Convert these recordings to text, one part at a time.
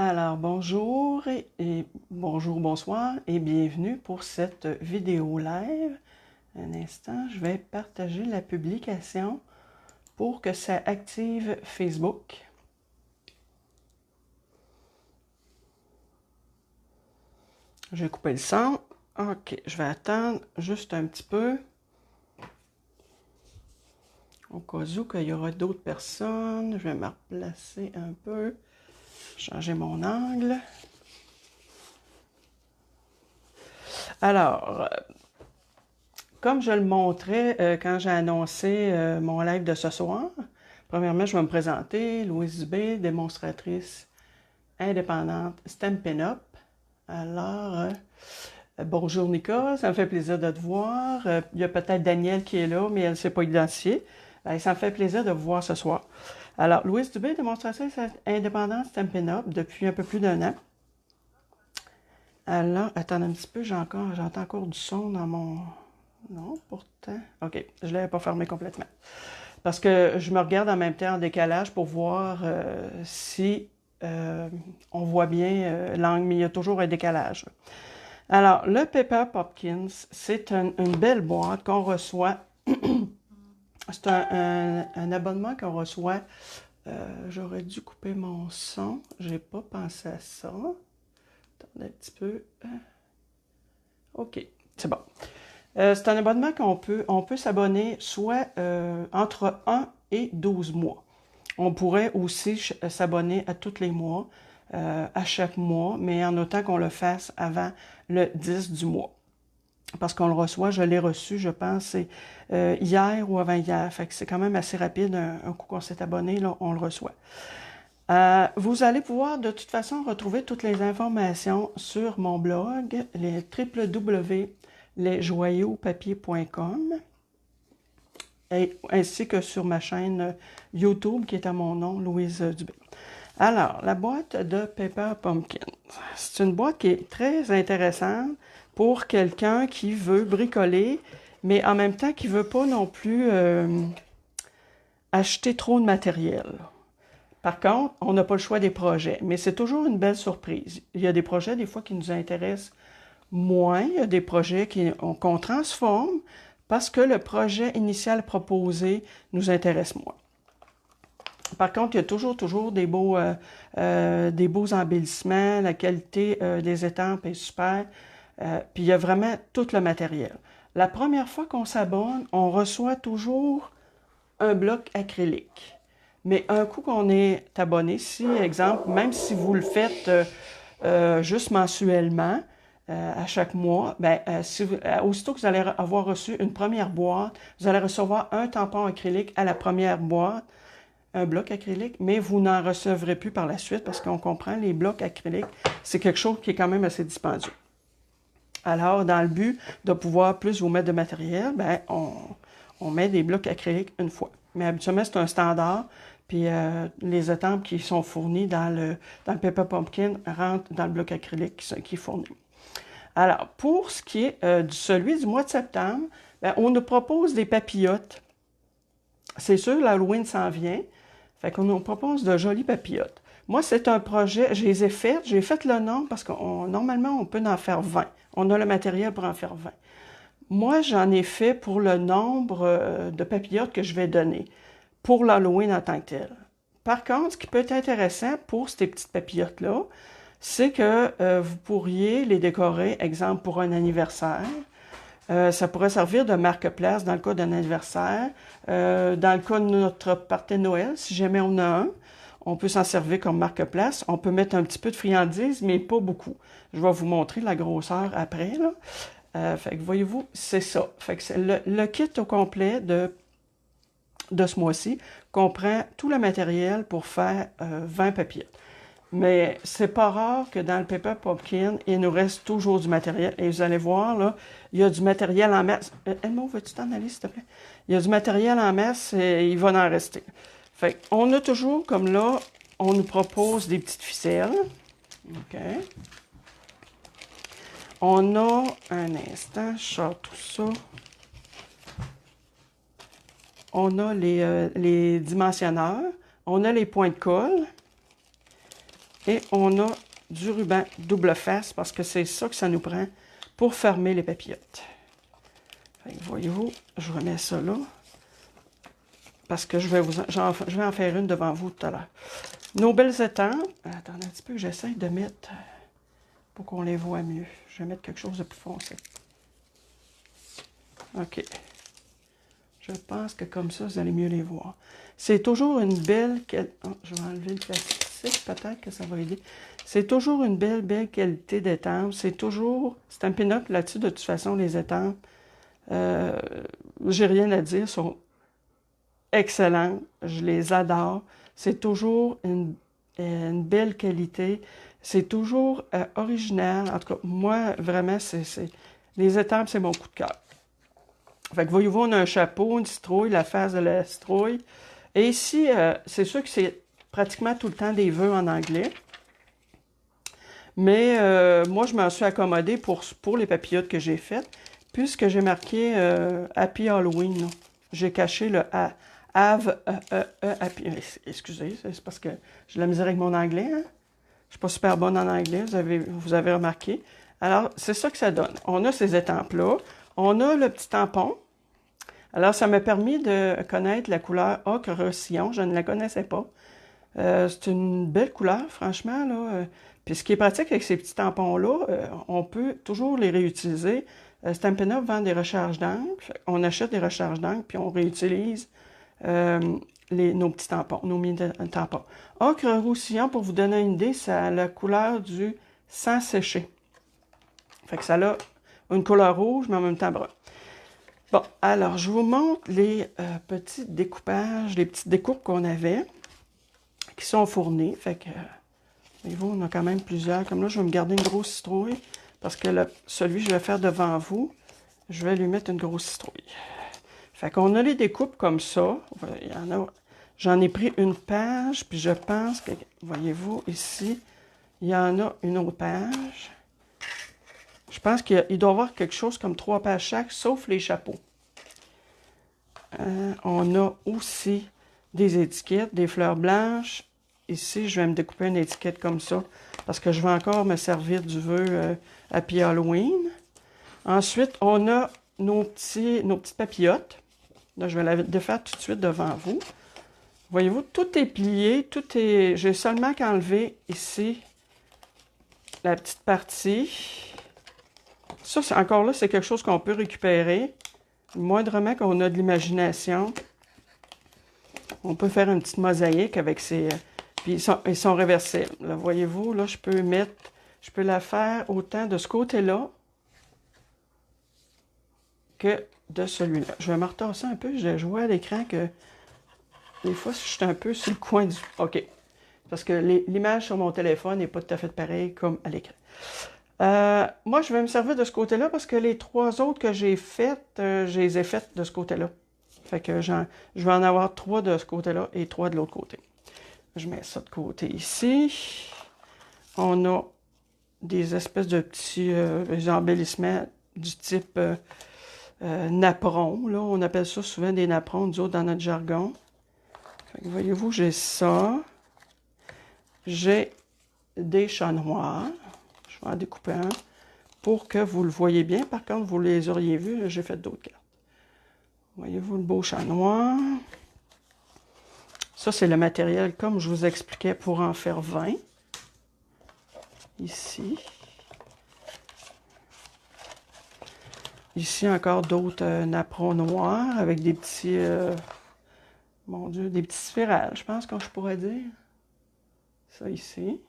Alors, bonjour bonjour, bonsoir et bienvenue pour cette vidéo live. Un instant, je vais partager la publication pour que ça active Facebook. Je vais couper le son. OK, je vais attendre juste un petit peu. Au cas où qu'il y aura d'autres personnes, je vais me replacer un peu. Changer mon angle. Alors, comme je le montrais quand j'ai annoncé mon live de ce soir, premièrement, je vais me présenter. Louise Dubé, démonstratrice indépendante Stampin' Up. Alors, bonjour Nicole, ça me fait plaisir de te voir. Il y a peut-être Danielle qui est là, mais elle ne s'est pas identifiée. Ça me fait plaisir de vous voir ce soir. Alors, Louise Dubé, démonstratrice indépendante Stampin' Up depuis un peu plus d'1 an. Alors, attendez un petit peu, j'entends encore du son dans mon... Non, pourtant... OK, je ne l'avais pas fermé complètement. Parce que je me regarde en même temps en décalage pour voir si on voit bien l'angle, mais il y a toujours un décalage. Alors, le Pepper Popkins, c'est une belle boîte qu'on reçoit. C'est un abonnement qu'on reçoit. J'aurais dû couper mon son. J'ai pas pensé à ça. Attendez un petit peu. OK, c'est bon. C'est un abonnement on peut s'abonner soit entre 1 et 12 mois. On pourrait aussi s'abonner à tous les mois, à chaque mois, mais en autant qu'on le fasse avant le 10 du mois. Parce qu'on le reçoit, je l'ai reçu, je pense, c'est hier ou avant-hier. Fait que c'est quand même assez rapide, un coup qu'on s'est abonné, là, on le reçoit. Vous allez pouvoir de toute façon retrouver toutes les informations sur mon blog, les www.lesjoyauxpapiers.com, ainsi que sur ma chaîne YouTube qui est à mon nom, Louise Dubé. Alors, la boîte de Pepper Pumpkin. C'est une boîte qui est très intéressante pour quelqu'un qui veut bricoler, mais en même temps qui ne veut pas non plus acheter trop de matériel. Par contre, on n'a pas le choix des projets, mais c'est toujours une belle surprise. Il y a des projets, des fois, qui nous intéressent moins. Il y a des projets qu'on transforme parce que le projet initial proposé nous intéresse moins. Par contre, il y a toujours des beaux embellissements, la qualité des étampes est super, puis il y a vraiment tout le matériel. La première fois qu'on s'abonne, on reçoit toujours un bloc acrylique. Mais un coup qu'on est abonné, si, exemple, même si vous le faites juste mensuellement, à chaque mois, aussitôt que vous allez avoir reçu une première boîte, vous allez recevoir un tampon acrylique à la première boîte, un bloc acrylique, mais vous n'en recevrez plus par la suite parce qu'on comprend, les blocs acryliques, c'est quelque chose qui est quand même assez dispendieux. Alors, dans le but de pouvoir plus vous mettre de matériel, on met des blocs acryliques une fois. Mais habituellement, c'est un standard. Puis les étampes qui sont fournies dans le Pepper Pumpkin rentrent dans le bloc acrylique qui est fourni. Alors, pour ce qui est celui du mois de septembre, on nous propose des papillotes. C'est sûr, l'Halloween s'en vient. Fait qu'on nous propose de jolies papillotes. Moi, c'est un projet, je les ai faites. J'ai fait le nombre parce que normalement, on peut en faire 20. On a le matériel pour en faire 20. Moi, j'en ai fait pour le nombre de papillotes que je vais donner pour l'Halloween en tant que tel. Par contre, ce qui peut être intéressant pour ces petites papillotes-là, c'est que vous pourriez les décorer, exemple, pour un anniversaire. Ça pourrait servir de marque-place dans le cas d'un anniversaire. Dans le cas de notre party de Noël, si jamais on a un, on peut s'en servir comme marque-place. On peut mettre un petit peu de friandises, mais pas beaucoup. Je vais vous montrer la grosseur après, là. Fait que voyez-vous, c'est ça. Fait que c'est le kit au complet de ce mois-ci comprend tout le matériel pour faire 20 papillotes. Mais c'est pas rare que dans le Pepper Pumpkin, il nous reste toujours du matériel. Et vous allez voir, là, il y a du matériel en masse. Elmo, veux-tu t'en aller, s'il te plaît? Il y a du matériel en masse et il va en rester. Fait qu'on a toujours, comme là, on nous propose des petites ficelles. OK. On a, un instant, je sors tout ça. On a les dimensionneurs. On a les points de colle. Et on a du ruban double face parce que c'est ça que ça nous prend pour fermer les papillotes. Voyez-vous, je remets ça là parce que je vais en faire une devant vous tout à l'heure. Nos belles étampes. Attendez un petit peu que j'essaie de mettre pour qu'on les voit mieux. Je vais mettre quelque chose de plus foncé. OK. Je pense que comme ça, vous allez mieux les voir. C'est toujours une belle... Oh, je vais enlever le plastique, peut-être que ça va aider. C'est toujours une belle qualité d'étampe. C'est toujours... Stampin' Up! Là-dessus, de toute façon, les étampes, j'ai rien à dire, sont excellentes. Je les adore. C'est toujours une belle qualité. C'est toujours original. En tout cas, moi, vraiment, les étampes, c'est mon coup de cœur. Fait que voyez-vous, on a un chapeau, une citrouille, la face de la citrouille. Et ici, c'est sûr que c'est pratiquement tout le temps des vœux en anglais. Mais moi, je m'en suis accommodée pour les papillotes que j'ai faites, puisque j'ai marqué Happy Halloween. J'ai caché le Have Happy. Excusez, c'est parce que j'ai de la misère avec mon anglais. Hein? Je suis pas super bonne en anglais, vous avez remarqué. Alors, c'est ça que ça donne. On a ces étampes-là. On a le petit tampon. Alors, ça m'a permis de connaître la couleur ocre Roussillon. Je ne la connaissais pas. C'est une belle couleur, franchement. Là. Puis ce qui est pratique avec ces petits tampons-là, on peut toujours les réutiliser. Stampin' Up! Vend des recharges d'encre. On achète des recharges d'encre, puis on réutilise nos petits tampons, nos mini-tampons. Ocre Roussillon, pour vous donner une idée, ça a la couleur du sang séché. Fait que ça a une couleur rouge, mais en même temps brun. Bon, alors, je vous montre les petits découpages, les petites découpes qu'on avait, qui sont fournies. Fait que, voyez-vous, on a quand même plusieurs. Comme là, je vais me garder une grosse citrouille, parce que celui que je vais faire devant vous, je vais lui mettre une grosse citrouille. Fait qu'on a les découpes comme ça. Il y en a, j'en ai pris une page, puis je pense que, voyez-vous, ici, il y en a une autre page. Je pense qu'il doit y avoir quelque chose comme 3 pages chaque, sauf les chapeaux. On a aussi des étiquettes, des fleurs blanches. Ici, je vais me découper une étiquette comme ça, parce que je vais encore me servir du vœu Happy Halloween. Ensuite, on a nos petites papillotes. Là, je vais la défaire tout de suite devant vous. Voyez-vous, tout est plié, j'ai seulement qu'enlever ici la petite partie. Ça, encore là, c'est quelque chose qu'on peut récupérer. Moindrement qu'on a de l'imagination, on peut faire une petite mosaïque avec ces... puis ils sont réversibles. Là, voyez-vous, là, je peux la faire autant de ce côté-là que de celui-là. Je vais me retasser un peu. Je vois à l'écran que des fois, je suis un peu sur le coin du... OK. Parce que l'image sur mon téléphone n'est pas tout à fait pareille comme à l'écran. Moi, je vais me servir de ce côté-là parce que les 3 autres que j'ai faites, je les ai faites de ce côté-là. Fait que je vais en avoir 3 de ce côté-là et 3 de l'autre côté. Je mets ça de côté ici. On a des espèces de petits embellissements du type napperon. Là, on appelle ça souvent des napperons, nous autres, dans notre jargon. Voyez-vous, j'ai ça. J'ai des chats noirs. Je vais en découper un pour que vous le voyez bien. Par contre, vous les auriez vus, j'ai fait d'autres cartes. Voyez-vous le beau chat noir. Ça, c'est le matériel, comme je vous expliquais, pour en faire 20. Ici. Ici, encore d'autres napperons noirs avec des petits... mon Dieu, des petits spirales, je pense que je pourrais dire. Ça ici.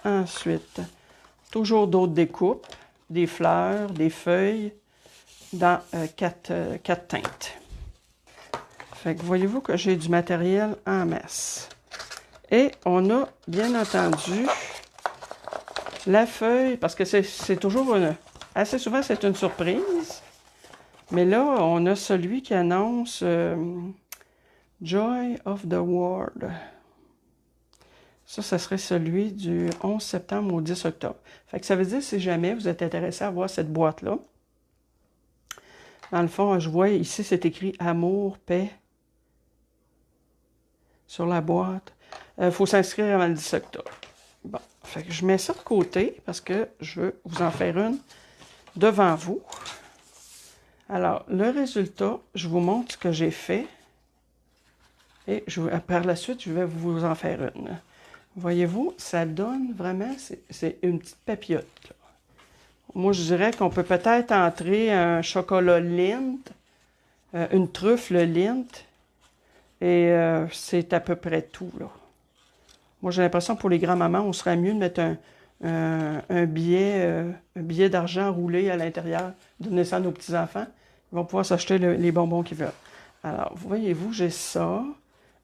Ensuite, toujours d'autres découpes, des fleurs, des feuilles, dans 4 teintes. Fait que voyez-vous que j'ai du matériel en masse. Et on a, bien entendu, la feuille, parce que c'est toujours assez souvent, c'est une surprise. Mais là, on a celui qui annonce Joy of the World. Ça serait celui du 11 septembre au 10 octobre. Fait que ça veut dire, si jamais vous êtes intéressé à voir cette boîte-là, dans le fond, je vois ici, c'est écrit « Amour, paix » sur la boîte. Il faut s'inscrire avant le 10 octobre. Bon, fait que je mets ça de côté parce que je veux vous en faire une devant vous. Alors, le résultat, je vous montre ce que j'ai fait. Et par la suite, je vais vous en faire une. Voyez-vous, ça donne vraiment, c'est une petite papillote. Là. Moi, je dirais qu'on peut peut-être entrer un chocolat Lindt, une truffe Lindt, et c'est à peu près tout, là. Moi, j'ai l'impression que pour les grands-mamans, on serait mieux de mettre un billet d'argent roulé à l'intérieur, donner ça à nos petits-enfants. Ils vont pouvoir s'acheter les bonbons qu'ils veulent. Alors, voyez-vous, j'ai ça.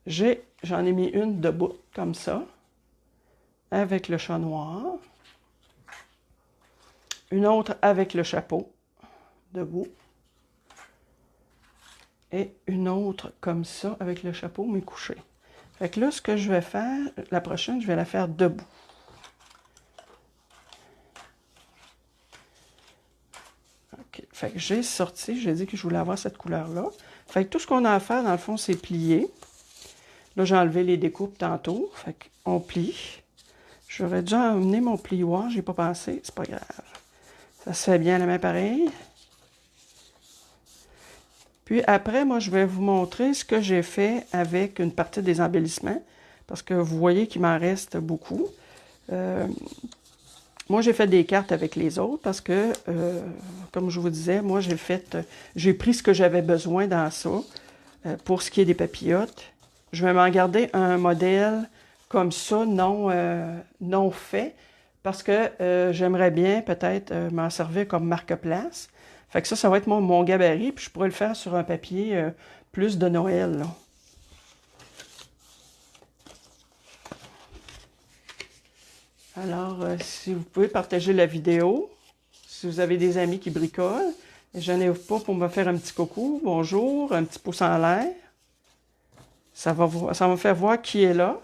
J'en ai mis une debout, comme ça, avec le chat noir. Une autre avec le chapeau, debout. Et une autre comme ça, avec le chapeau, mais couché. Fait que là, ce que je vais faire, la prochaine, je vais la faire debout. OK. Fait que j'ai sorti, j'ai dit que je voulais avoir cette couleur-là. Fait que tout ce qu'on a à faire, dans le fond, c'est plier. Là, j'ai enlevé les découpes tantôt. Fait qu'on plie. J'aurais dû emmener mon plioir, j'ai pas pensé, c'est pas grave. Ça se fait bien à la main pareil. Puis après, moi, je vais vous montrer ce que j'ai fait avec une partie des embellissements, parce que vous voyez qu'il m'en reste beaucoup. Moi, j'ai fait des cartes avec les autres parce que, comme je vous disais, moi, j'ai pris ce que j'avais besoin dans ça pour ce qui est des papillotes. Je vais m'en garder un modèle comme ça, non fait, parce que j'aimerais bien peut-être m'en servir comme marque-place. Fait que ça va être mon gabarit, puis je pourrais le faire sur un papier plus de Noël, là. Alors, si vous pouvez partager la vidéo, si vous avez des amis qui bricolent, je n'ai pas pour me faire un petit coucou, bonjour, un petit pouce en l'air. Ça va me faire voir qui est là.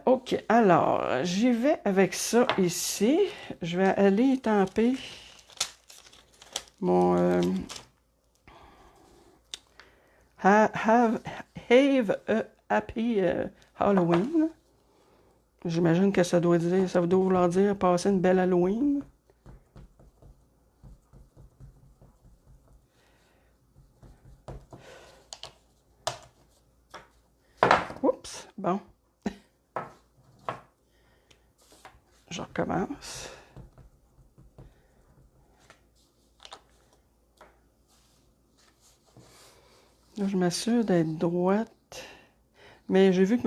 OK, alors, j'y vais avec ça ici. Je vais aller étamper mon Have a Happy Halloween. J'imagine que ça doit vouloir dire passer une belle Halloween. Oups, bon. Je recommence. Là, je m'assure d'être droite. Mais j'ai vu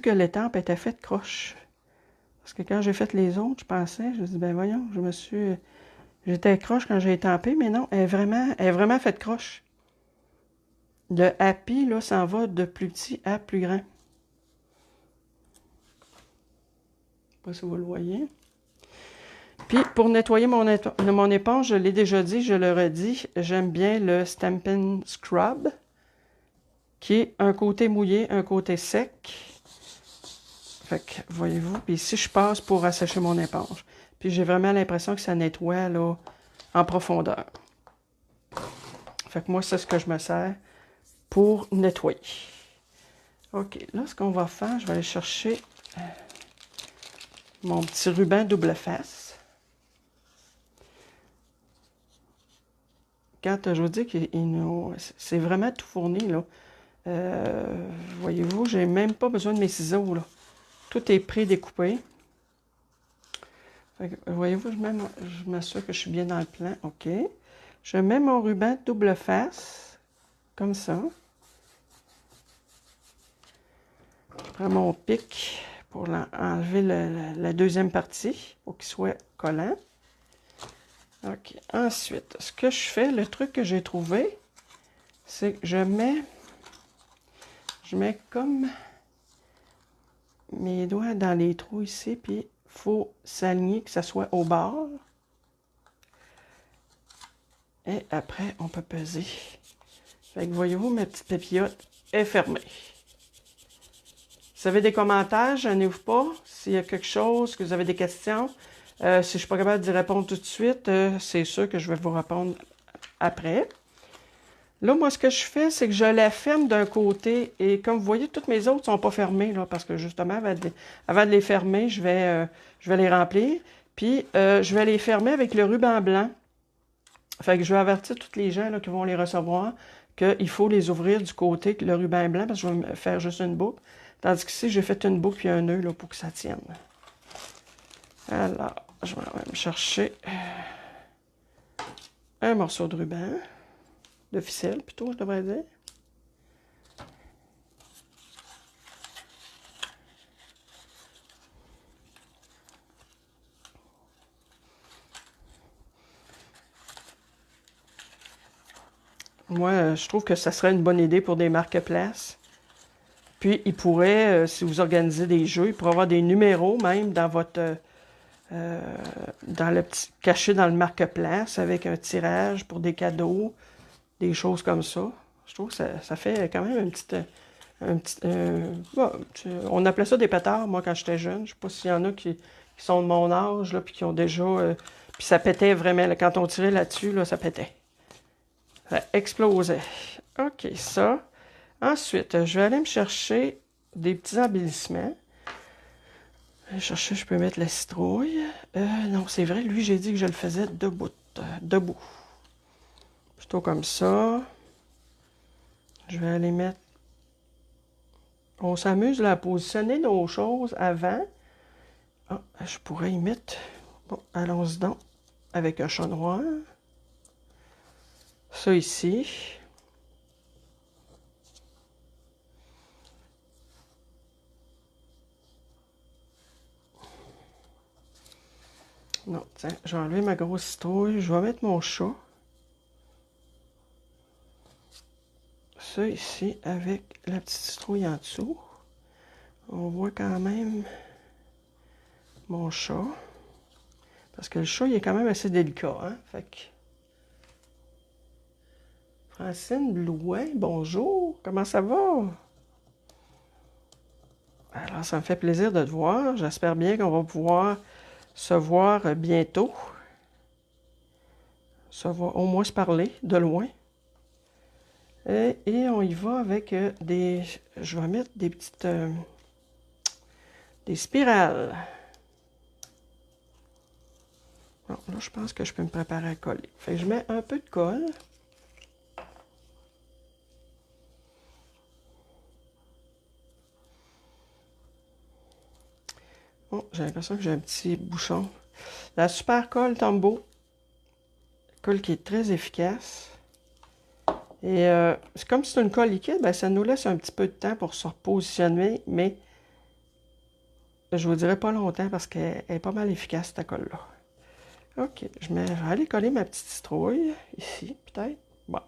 que l'étampe était faite croche. Parce que quand j'ai fait les autres, je me suis dit, ben voyons, j'étais croche quand j'ai étampé, mais non, elle est vraiment faite croche. Le Happy, là, s'en va de plus petit à plus grand. Je ne sais pas si vous le voyez. Puis, pour nettoyer mon éponge, je l'ai déjà dit, je le redis, j'aime bien le Stampin' Scrub, qui est un côté mouillé, un côté sec. Fait que, voyez-vous, puis ici, je passe pour assécher mon éponge. Puis, j'ai vraiment l'impression que ça nettoie, là, en profondeur. Fait que moi, c'est ce que je me sers pour nettoyer. OK, là, ce qu'on va faire, je vais aller chercher mon petit ruban double face. Quand je vous dis que c'est vraiment tout fourni, là. Voyez-vous, j'ai même pas besoin de mes ciseaux, là. Tout est pré-découpé. Voyez-vous, je m'assure que je suis bien dans le plan. OK. Je mets mon ruban double face, comme ça. Je prends mon pic pour enlever la deuxième partie, pour qu'il soit collant. OK. Ensuite, ce que je fais, le truc que j'ai trouvé, c'est que je mets comme mes doigts dans les trous ici, puis il faut s'aligner, que ça soit au bord. Et après, on peut peser. Fait que voyez-vous, ma petite papillote est fermée. Si vous avez des commentaires, je n'ouvre pas. S'il y a quelque chose, que vous avez des questions, si je ne suis pas capable d'y répondre tout de suite, c'est sûr que je vais vous répondre après. Là, moi, ce que je fais, c'est que je la ferme d'un côté. Et comme vous voyez, toutes mes autres ne sont pas fermées, là, parce que justement, avant de les fermer, je vais les remplir. Puis, je vais les fermer avec le ruban blanc. Fait que je vais avertir tous les gens là, qui vont les recevoir qu'il faut les ouvrir du côté le ruban blanc, parce que je vais me faire juste une boucle. Tandis qu'ici, j'ai fait une boucle puis un nœud là, pour que ça tienne. Alors, je vais me chercher un morceau de ruban. De ficelle, plutôt, je devrais dire. Moi, je trouve que ça serait une bonne idée pour des marketplaces. Puis, il pourrait, si vous organisez des jeux, il pourrait y avoir des numéros même dans votre... dans le petit, caché dans le marketplace avec un tirage pour des cadeaux, des choses comme ça. Je trouve que ça fait quand même bon, on appelait ça des pétards, moi, quand j'étais jeune. Je sais pas s'il y en a qui sont de mon âge, là, puis qui ont déjà... puis ça pétait vraiment. Là, quand on tirait là-dessus, là, ça pétait. Ça explosait. OK, ça. Ensuite, je vais aller me chercher des petits embellissements. Je vais chercher, je peux mettre la citrouille. Non, c'est vrai, lui, j'ai dit que je le faisais debout. Debout. Plutôt comme ça. Je vais aller mettre... On s'amuse là, à positionner nos choses avant. Ah, je pourrais y mettre... Bon, allons-y donc. Avec un chat noir. Ça ici. Non, tiens, je vais enlever ma grosse citrouille. Je vais mettre mon chat. Ça ici, avec la petite citrouille en dessous. On voit quand même mon chat. Parce que le chat, il est quand même assez délicat, hein? Fait que... Francine Blouin, bonjour, comment ça va? Alors, ça me fait plaisir de te voir. J'espère bien qu'on va pouvoir se voir bientôt. Ça va au moins se parler de loin. Et on y va avec des... Je vais mettre des petites... des spirales. Bon, là, je pense que je peux me préparer à coller. Fait que je mets un peu de colle. Bon, j'ai l'impression que j'ai un petit bouchon. La Super Colle Tombow. Colle qui est très efficace. Et c'est comme si c'est une colle liquide, ben, ça nous laisse un petit peu de temps pour se repositionner, mais je vous dirai pas longtemps parce qu'elle est pas mal efficace, cette colle-là. OK, je vais aller coller ma petite citrouille, ici, peut-être. Bon.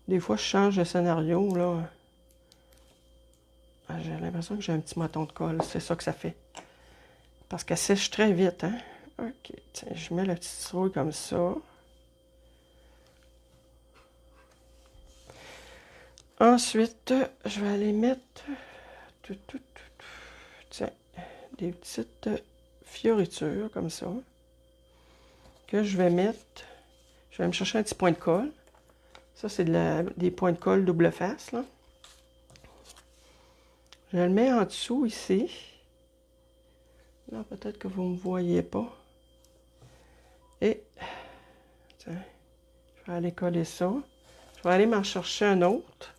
Des fois, je change de scénario, là. Ah, j'ai l'impression que j'ai un petit moton de colle, c'est ça que ça fait. Parce qu'elle sèche très vite, hein. OK, tiens, je mets la petite citrouille comme ça. Ensuite, je vais aller mettre tiens, des petites fioritures comme ça. Que je vais mettre. Je vais me chercher un petit point de colle. Ça, c'est des points de colle double face, là. Je le mets en dessous ici. Là, peut-être que vous ne me voyez pas. Et, tiens, je vais aller coller ça. Je vais aller m'en chercher un autre.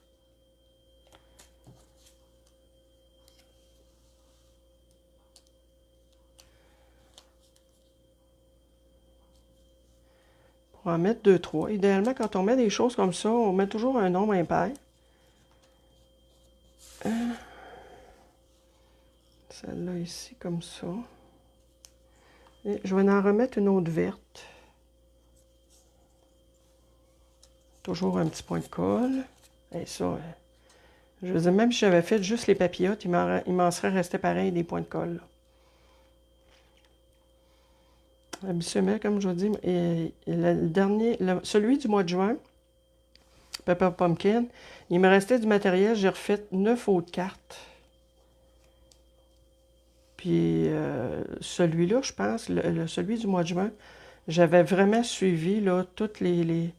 On va en mettre 2, 3. Idéalement, quand on met des choses comme ça, on met toujours un nombre impair. Celle-là ici, comme ça. Et je vais en remettre une autre verte. Toujours un petit point de colle. Et ça, je veux dire, même si j'avais fait juste les papillotes, il m'en serait resté pareil des points de colle. Habituellement, comme je vous dis, et le dernier, celui du mois de juin, Pepper Pumpkin, il me restait du matériel, j'ai refait 9 autres cartes. Puis celui-là, je pense, celui du mois de juin, j'avais vraiment suivi là, toutes les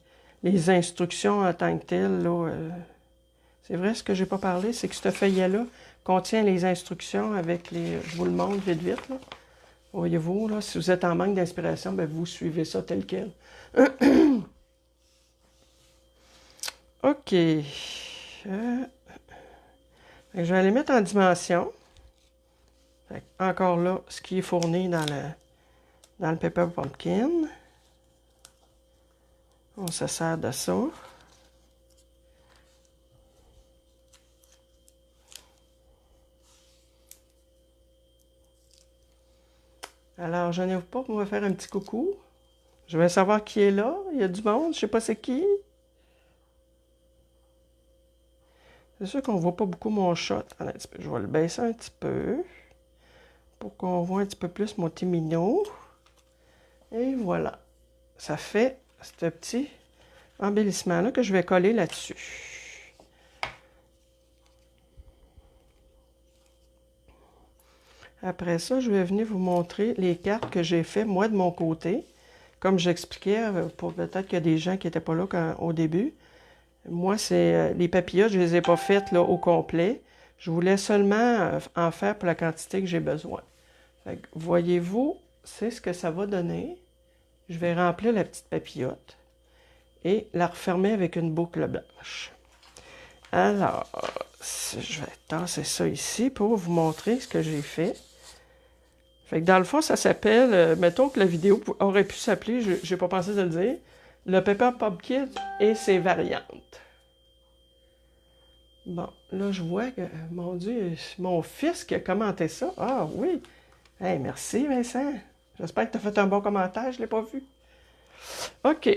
instructions en tant que telles. Là, c'est vrai, ce que j'ai pas parlé, c'est que ce feuillet-là contient les instructions avec les... Je vous le montre vite, vite. Là. Voyez-vous, là, si vous êtes en manque d'inspiration, ben, vous suivez ça tel quel. OK. Je vais aller mettre en dimension. Encore là, ce qui est fourni dans le Pepper Pumpkin. On se sert de ça. Alors, je n'ai pas pour me faire un petit coucou. Je vais savoir qui est là. Il y a du monde, je sais pas c'est qui. C'est sûr qu'on ne voit pas beaucoup mon shot. Je vais le baisser un petit peu pour qu'on voit un petit peu plus mon petit minot. Et voilà. Ça fait ce petit embellissement-là que je vais coller là-dessus. Après ça, je vais venir vous montrer les cartes que j'ai fait moi de mon côté. Comme j'expliquais, pour peut-être qu'il y a des gens qui n'étaient pas là au début. Moi, c'est les papillotes, je ne les ai pas faites là, au complet. Je voulais seulement en faire pour la quantité que j'ai besoin. Voyez-vous, c'est ce que ça va donner. Je vais remplir la petite papillote et la refermer avec une boucle blanche. Alors, je vais tasser ça ici pour vous montrer ce que j'ai fait. Fait que dans le fond, ça s'appelle, mettons que la vidéo aurait pu s'appeler, je n'ai pas pensé de le dire, le Pepper Pumpkin et ses variantes. Bon, là, je vois que, mon Dieu, mon fils qui a commenté ça. Ah oui! Hey, merci, Vincent. J'espère que tu as fait un bon commentaire, je ne l'ai pas vu. OK.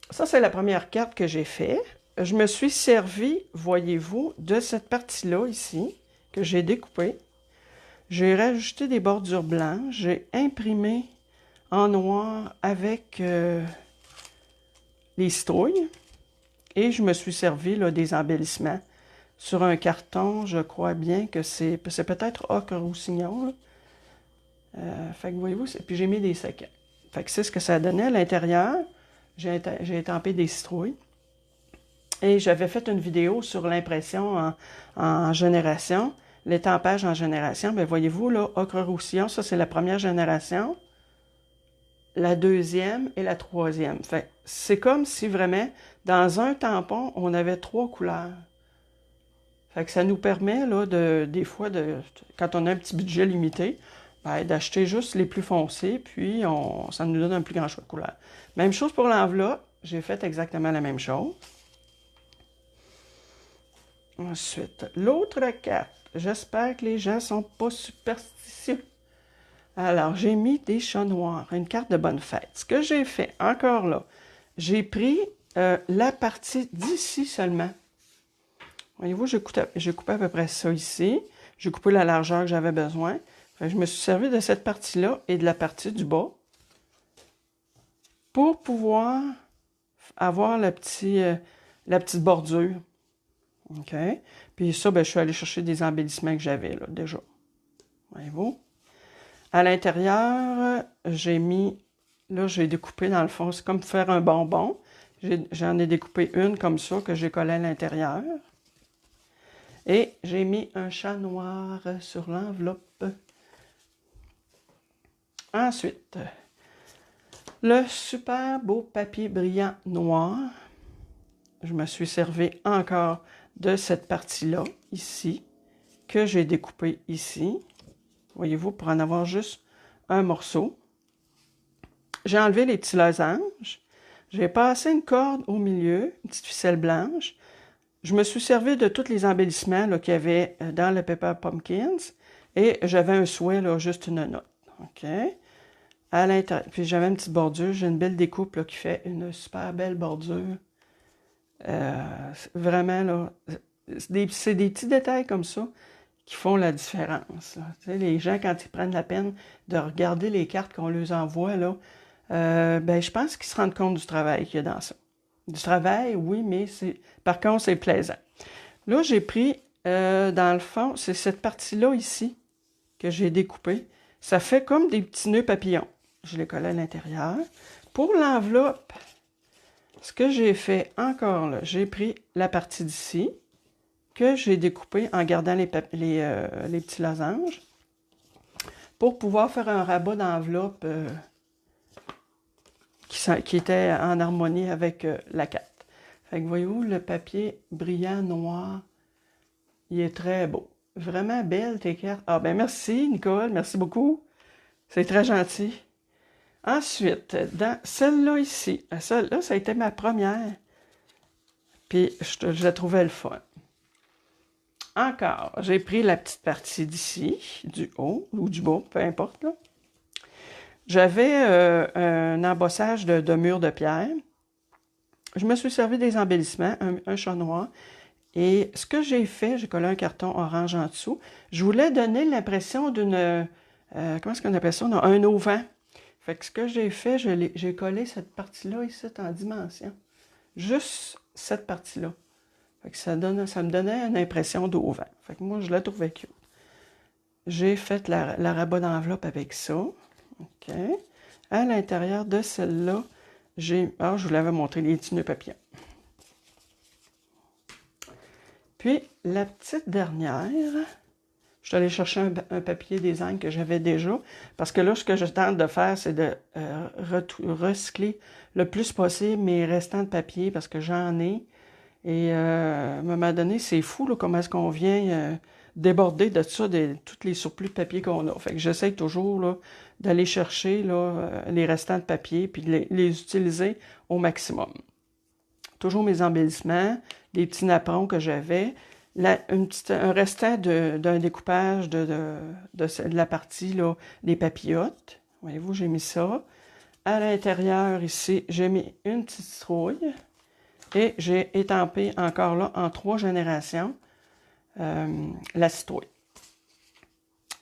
Ça, c'est la première carte que j'ai faite. Je me suis servi, voyez-vous, de cette partie-là ici, que j'ai découpée. J'ai rajouté des bordures blanches. J'ai imprimé en noir avec les citrouilles. Et je me suis servi là, des embellissements sur un carton. Je crois bien que c'est peut-être ocre roussillon. Fait que voyez-vous, puis j'ai mis des sequins. Fait que c'est ce que ça donnait à l'intérieur. J'ai étampé des citrouilles. Et j'avais fait une vidéo sur l'impression en génération, l'étampage en génération. Bien, voyez-vous, là, ocre roussillon, ça, c'est la première génération, la deuxième et la troisième. Fait c'est comme si vraiment, dans un tampon, on avait 3 couleurs. Fait que ça nous permet, là, des fois, quand on a un petit budget limité, ben, d'acheter juste les plus foncés, puis ça nous donne un plus grand choix de couleurs. Même chose pour l'enveloppe, j'ai fait exactement la même chose. Ensuite, l'autre carte. J'espère que les gens ne sont pas superstitieux. Alors, j'ai mis des chats noirs, une carte de bonne fête. Ce que j'ai fait, encore là, j'ai pris la partie d'ici seulement. Voyez-vous, j'ai coupé à peu près ça ici. J'ai coupé la largeur que j'avais besoin. Enfin, je me suis servi de cette partie-là et de la partie du bas pour pouvoir avoir la petite bordure. OK? Puis ça, ben, je suis allée chercher des embellissements que j'avais là, déjà. Voyez-vous? À l'intérieur, j'ai mis... Là, j'ai découpé, dans le fond, c'est comme faire un bonbon. J'en ai découpé une comme ça, que j'ai collée à l'intérieur. Et j'ai mis un chat noir sur l'enveloppe. Ensuite, le super beau papier brillant noir. Je me suis servi encore de cette partie-là, ici, que j'ai découpé ici. Voyez-vous, pour en avoir juste un morceau. J'ai enlevé les petits losanges. J'ai passé une corde au milieu, une petite ficelle blanche. Je me suis servi de tous les embellissements qu'il y avait dans le Pepper Pumpkins. Et j'avais un souhait, là, juste une note. OK? À l'intérieur. Puis j'avais une petite bordure. J'ai une belle découpe là, qui fait une super belle bordure. Vraiment, là, c'est des petits détails comme ça qui font la différence. Tu sais, les gens, quand ils prennent la peine de regarder les cartes qu'on leur envoie, là, ben, je pense qu'ils se rendent compte du travail qu'il y a dans ça. Du travail, oui, mais par contre, c'est plaisant. Là, j'ai pris, dans le fond, c'est cette partie-là ici que j'ai découpée. Ça fait comme des petits nœuds papillons. je l'ai collé à l'intérieur. Pour l'enveloppe, ce que j'ai fait encore là, j'ai pris la partie d'ici, que j'ai découpée en gardant les petits losanges, pour pouvoir faire un rabat d'enveloppe qui était en harmonie avec la carte. Fait que voyez-vous, le papier brillant noir, il est très beau. Vraiment belle tes cartes. Ah ben merci Nicole, merci beaucoup. C'est très gentil. Ensuite, dans celle-là ici, celle-là, ça a été ma première. Puis je la trouvais le fun. Encore, j'ai pris la petite partie d'ici, du haut ou du bas, peu importe. Là. J'avais un embossage de mur de pierre. Je me suis servi des embellissements, un chat noir. Et ce que j'ai fait, j'ai collé un carton orange en dessous. Je voulais donner l'impression d'une... comment est-ce qu'on appelle ça? Non, un auvent. Fait que ce que j'ai fait, j'ai collé cette partie-là ici en dimension. Juste cette partie-là. Fait que ça me donnait une impression d'auvent. Fait que moi, je la trouvais cute. J'ai fait la rabat d'enveloppe avec ça. OK. À l'intérieur de celle-là, je vous l'avais montré, les petits nœuds papillons. Puis, la petite dernière, je suis allée chercher un papier design que j'avais déjà, parce que là, ce que je tente de faire, c'est de recycler le plus possible mes restants de papier, parce que j'en ai. Et à un moment donné, c'est fou là, comment est-ce qu'on vient déborder de ça, tous les surplus de papier qu'on a. Fait que j'essaie toujours d'aller chercher les restants de papier, puis de les utiliser au maximum. Toujours mes embellissements, des petits napperons que j'avais, un restant d'un découpage de la partie là, des papillotes. Voyez-vous, j'ai mis ça. À l'intérieur, ici, j'ai mis une petite citrouille et j'ai étampé encore là, en 3 générations, la citrouille.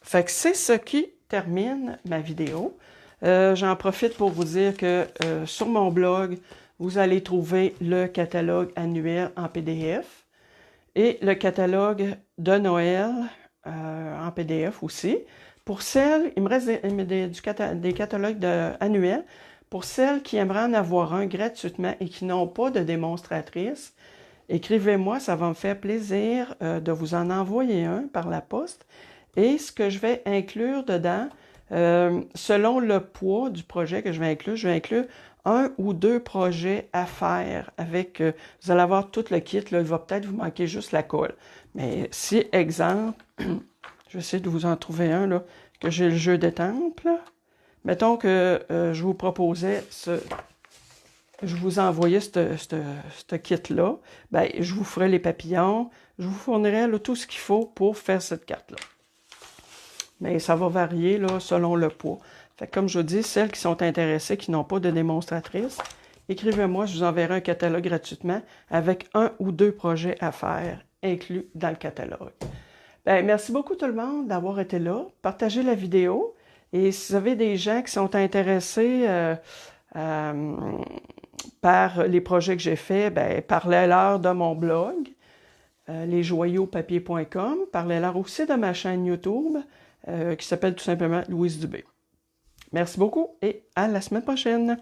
Fait que c'est ce qui termine ma vidéo. J'en profite pour vous dire que sur mon blog, vous allez trouver le catalogue annuel en PDF et le catalogue de Noël en PDF aussi. Pour celles, il me reste des catalogues annuels. Pour celles qui aimeraient en avoir un gratuitement et qui n'ont pas de démonstratrice, écrivez-moi, ça va me faire plaisir de vous en envoyer un par la poste. Et ce que je vais inclure dedans, selon le poids du projet que je vais inclure 1 ou 2 projets à faire avec, vous allez avoir tout le kit, là, il va peut-être vous manquer juste la colle. Mais si, exemple, je vais essayer de vous en trouver un, là, que j'ai le jeu d'étampes, là. Mettons que je vous proposais je vous envoyais ce kit-là, ben, je vous ferai les papillons, je vous fournirai là, tout ce qu'il faut pour faire cette carte-là. Mais ça va varier là, selon le poids. Fait que, comme je vous dis, celles qui sont intéressées, qui n'ont pas de démonstratrice, écrivez-moi, je vous enverrai un catalogue gratuitement avec 1 ou 2 projets à faire inclus dans le catalogue. Ben, merci beaucoup tout le monde d'avoir été là. Partagez la vidéo. Et si vous avez des gens qui sont intéressés par les projets que j'ai faits, ben, parlez-leur de mon blog, lesjoyauxpapier.com. Parlez-leur aussi de ma chaîne YouTube qui s'appelle tout simplement Louise Dubé. Merci beaucoup et à la semaine prochaine.